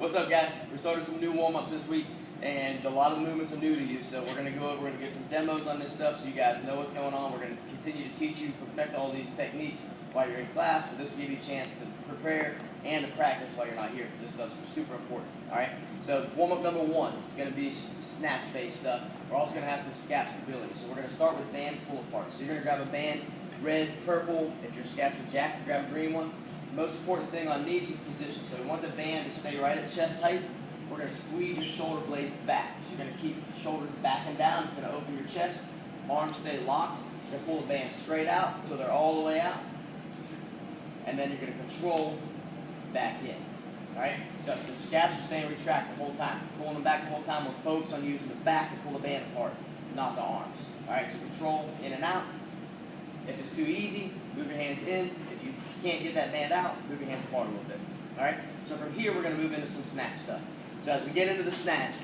What's up, guys? We started some new warm-ups this week, and a lot of the movements are new to you, so we're going to go over and get some demos on this stuff so you guys know what's going on. We're going to continue to teach you, perfect all these techniques while you're in class, but this will give you a chance to prepare and to practice while you're not here, because this stuff's super important. Alright? So warm-up number one is going to be snatch-based stuff. We're also going to have some scap stability. So we're going to start with band pull-apart. So you're going to grab a band, red, purple. If your scaps are jacked, you grab a green one. The most important thing on these is position. So we want the band to stay right at chest height. We're going to squeeze your shoulder blades back. So you're going to keep the shoulders back and down. It's going to open your chest. Arms stay locked. You're going to pull the band straight out until they're all the way out. And then you're going to control back in. Alright? So the scaps are staying retracted the whole time. Pulling them back the whole time. We're focused on using the back to pull the band apart, not the arms. Alright? So control in and out. If it's too easy, move your hands in. If you can't get that band out, move your hands apart a little bit. Alright? So from here, we're going to move into some snatch stuff. So as we get into the snatch,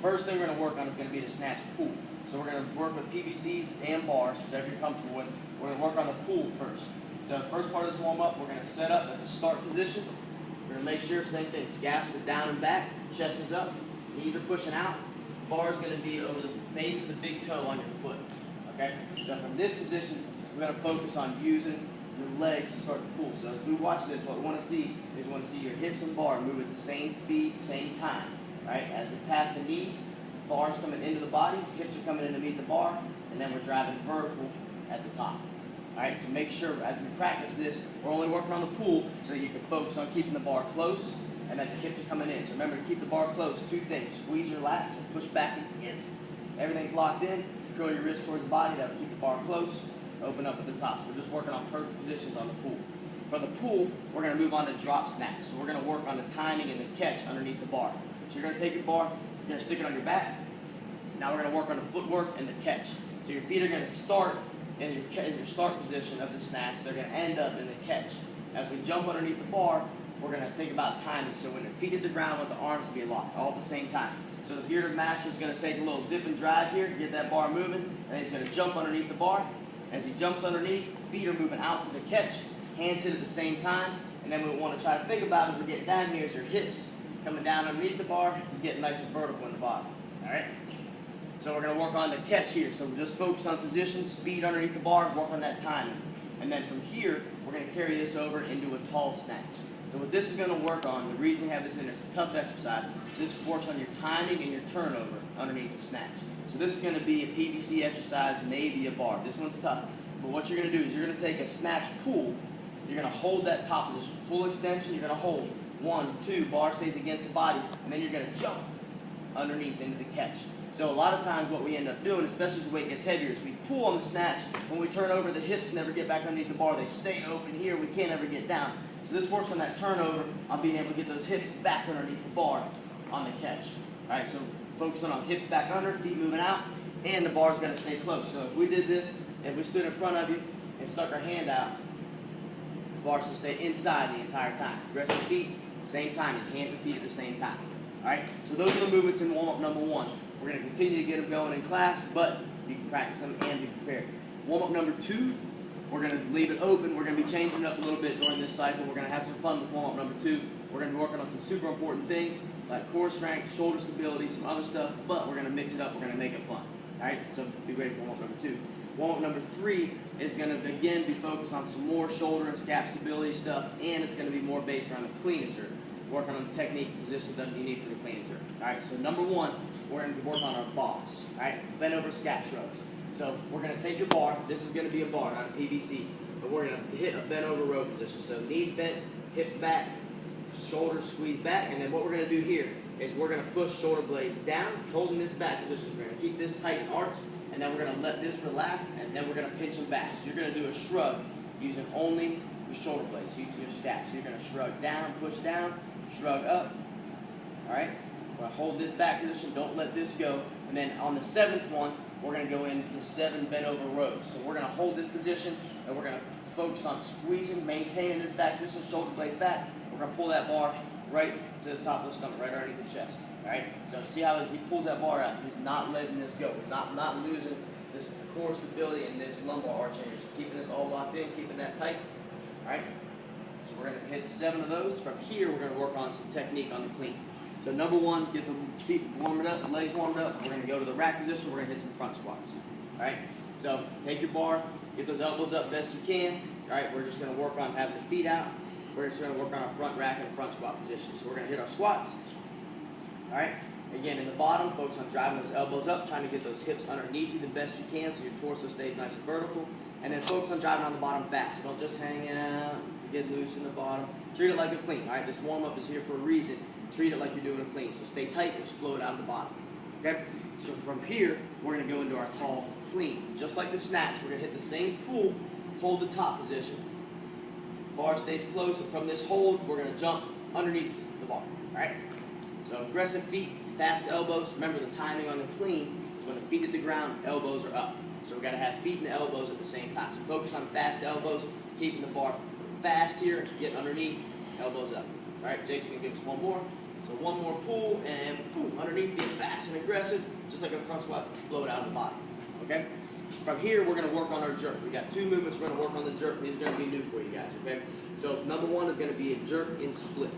first thing we're going to work on is going to be the snatch pull. So we're going to work with PVCs and bars, whatever you're comfortable with. We're going to work on the pull first. So the first part of this warm-up, we're going to set up at the start position. We're going to make sure, same thing, scaps are down and back, chest is up, knees are pushing out. Bar is going to be over the base of the big toe on your foot. Okay? So from this position, we're going to focus on using your legs to start the pull. So as we watch this, what we want to see is we want to see your hips and bar move at the same speed, same time. Right? As we pass the knees, bar's coming into the body, hips are coming in to meet the bar, and then we're driving vertical at the top. Alright, so make sure as we practice this, we're only working on the pull so that you can focus on keeping the bar close and that the hips are coming in. So remember to keep the bar close. Two things, squeeze your lats and push back against. Everything's locked in, curl your wrist towards the body, that'll keep the bar close, open up at the top. So we're just working on perfect positions on the pull. For the pull, we're going to move on to drop snatch. So we're going to work on the timing and the catch underneath the bar. So you're going to take your bar, you're going to stick it on your back. Now we're going to work on the footwork and the catch. So your feet are going to start in your start position of the snatch, they're going to end up in the catch. As we jump underneath the bar, we're going to think about timing. So when the feet hit the ground, want the arms to be locked all at the same time. So the bearded master is going to take a little dip and drive here, get that bar moving, and he's going to jump underneath the bar. As he jumps underneath, feet are moving out to the catch, hands hit at the same time, and then what we want to try to think about as we're getting down here is your hips coming down underneath the bar and getting nice and vertical in the bottom. All right? So we're going to work on the catch here. So just focus on position, speed underneath the bar, work on that timing. And then from here, we're going to carry this over into a tall snatch. So what this is going to work on, the reason we have this in is a tough exercise, this works on your timing and your turnover underneath the snatch. So this is going to be a PVC exercise, maybe a bar. This one's tough. But what you're going to do is you're going to take a snatch pull, you're going to hold that top position, full extension, you're going to hold 1, 2, bar stays against the body, and then you're going to jump underneath into the catch. So a lot of times what we end up doing, especially as the weight gets heavier, is we pull on the snatch. When we turn over, the hips never get back underneath the bar. They stay open here. We can't ever get down. So this works on that turnover, on being able to get those hips back underneath the bar on the catch. All right, so focusing on hips back under, feet moving out, and the bar's got to stay close. So if we did this, if we stood in front of you and stuck our hand out, the bar should stay inside the entire time. Rest your feet, same time, and hands and feet at the same time. All right, so those are the movements in warm-up number one. We're going to continue to get them going in class, but you can practice them and be prepared. Warm-up number two, we're going to leave it open. We're going to be changing it up a little bit during this cycle. We're going to have some fun with warm-up number two. We're going to be working on some super important things like core strength, shoulder stability, some other stuff, but we're going to mix it up. We're going to make it fun. All right, so be ready for warm-up number two. Warm-up number three is going to, again, be focused on some more shoulder and scap stability stuff, and it's going to be more based around the clean and jerk. Working on the technique positions that you need for the clean and jerk. All right, so number one, we're going to be working on our boss. All right, bend over scap shrugs. So we're going to take your bar. This is going to be a bar, not a PVC. But we're going to hit a bent over row position. So knees bent, hips back, shoulders squeezed back. And then what we're going to do here is we're going to push shoulder blades down, holding this back position. We're going to keep this tight and arched. And then we're going to let this relax. And then we're going to pinch them back. So you're going to do a shrug using only the shoulder blades. Use your scaps. So you're going to shrug down, push down, shrug up. All right? We're going to hold this back position. Don't let this go. And then on the seventh one, we're going to go into 7 bent over rows. So we're going to hold this position, and we're going to focus on squeezing, maintaining this back position, shoulder blades back. We're going to pull that bar right to the top of the stomach, right underneath the chest. All right? So see how as he pulls that bar out, he's not letting this go. He's not losing this core stability and this lumbar arch. He's keeping this all locked in, keeping that tight. All right? So we're going to hit 7 of those. From here, we're going to work on some technique on the clean. So number 1, get the feet warmed up, the legs warmed up. We're going to go to the rack position. We're going to hit some front squats. All right. So take your bar, get those elbows up best you can. All right. We're just going to work on having the feet out. We're just going to work on our front rack and front squat position. So we're going to hit our squats. All right. Again, in the bottom, focus on driving those elbows up, trying to get those hips underneath you the best you can so your torso stays nice and vertical. And then focus on driving on the bottom fast. So don't just hang out, get loose in the bottom. Treat it like a clean. All right. This warm-up is here for a reason. Treat it like you're doing a clean. So stay tight, explode out of the bottom. Okay? So from here, we're going to go into our tall cleans. Just like the snatch, we're going to hit the same pull, hold the top position. Bar stays close, and from this hold, we're going to jump underneath the bar. All right? So aggressive feet, fast elbows. Remember the timing on the clean is when the feet hit the ground, elbows are up. So we've got to have feet and elbows at the same time. So focus on fast elbows, keeping the bar fast here, get underneath, elbows up. All right, Jake's going to give us one more. So one more pull, and boom, underneath, being fast and aggressive, just like a front squat, explode out of the bottom. Okay? From here, we're going to work on our jerk. We got 2 movements we're going to work on the jerk. These are going to be new for you guys, okay? So number 1 is going to be a jerk in split.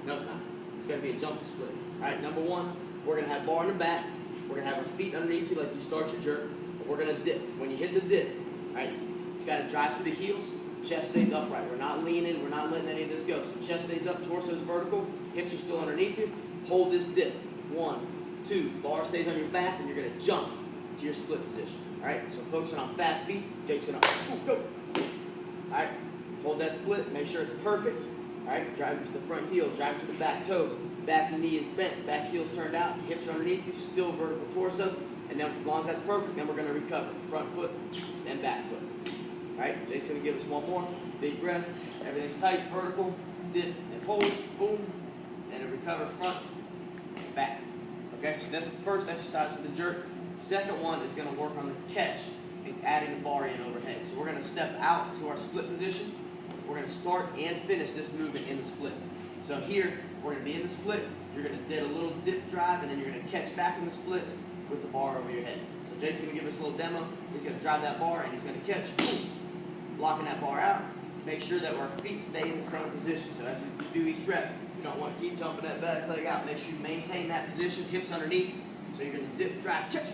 No, it's not. It's going to be a jump and split. All right, number 1, we're going to have bar in the back. We're going to have our feet underneath you like you start your jerk. But we're going to dip. When you hit the dip, all right, it's got to drive through the heels. Chest stays upright. We're not leaning. We're not letting any of this go. So chest stays up, torso is vertical, hips are still underneath you. Hold this dip. 1, 2. Bar stays on your back, and you're going to jump to your split position. All right, so focusing on fast feet. Jake's going to go. All right, hold that split. Make sure it's perfect. All right, drive to the front heel, drive to the back toe. Back knee is bent, back heel's turned out, hips are underneath you, still vertical torso. And then as long as that's perfect, then we're going to recover. Front foot, then back foot. All right, Jake's going to give us one more. Big breath. Everything's tight, vertical, dip, and hold, boom. And then recover front, back. Okay, so that's the first exercise for the jerk. Second one is going to work on the catch and adding the bar in overhead. So we're going to step out to our split position. We're going to start and finish this movement in the split. So here, we're going to be in the split. You're going to do a little dip drive, and then you're going to catch back in the split with the bar over your head. So Jake's going to give us a little demo. He's going to drive that bar, and he's going to catch, boom, blocking that bar out. Make sure that our feet stay in the same position. So as you do each rep, you don't want to keep jumping that back leg out. Make sure you maintain that position, hips underneath. So you're going to dip, drive, catch.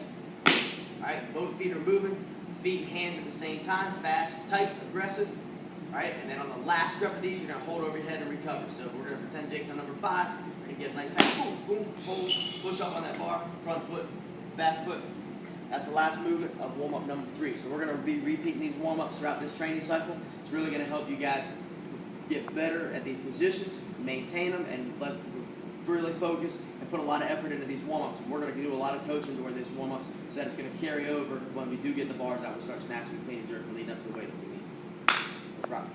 All right, both feet are moving. Feet and hands at the same time, fast, tight, aggressive. All right, and then on the last rep of these, you're going to hold over your head and recover. So we're going to pretend Jake's on number 5. We're going to get a nice pass, boom, boom, hold, push up on that bar, front foot, back foot. That's the last movement of warm-up number 3. So we're going to be repeating these warm-ups throughout this training cycle. It's really going to help you guys get better at these positions, maintain them, and let's really focus and put a lot of effort into these warm-ups. We're going to do a lot of coaching during these warm-ups so that it's going to carry over when we do get the bars out. We'll start snatching, clean, and jerking, leading up to the weight that we need. Let's rock.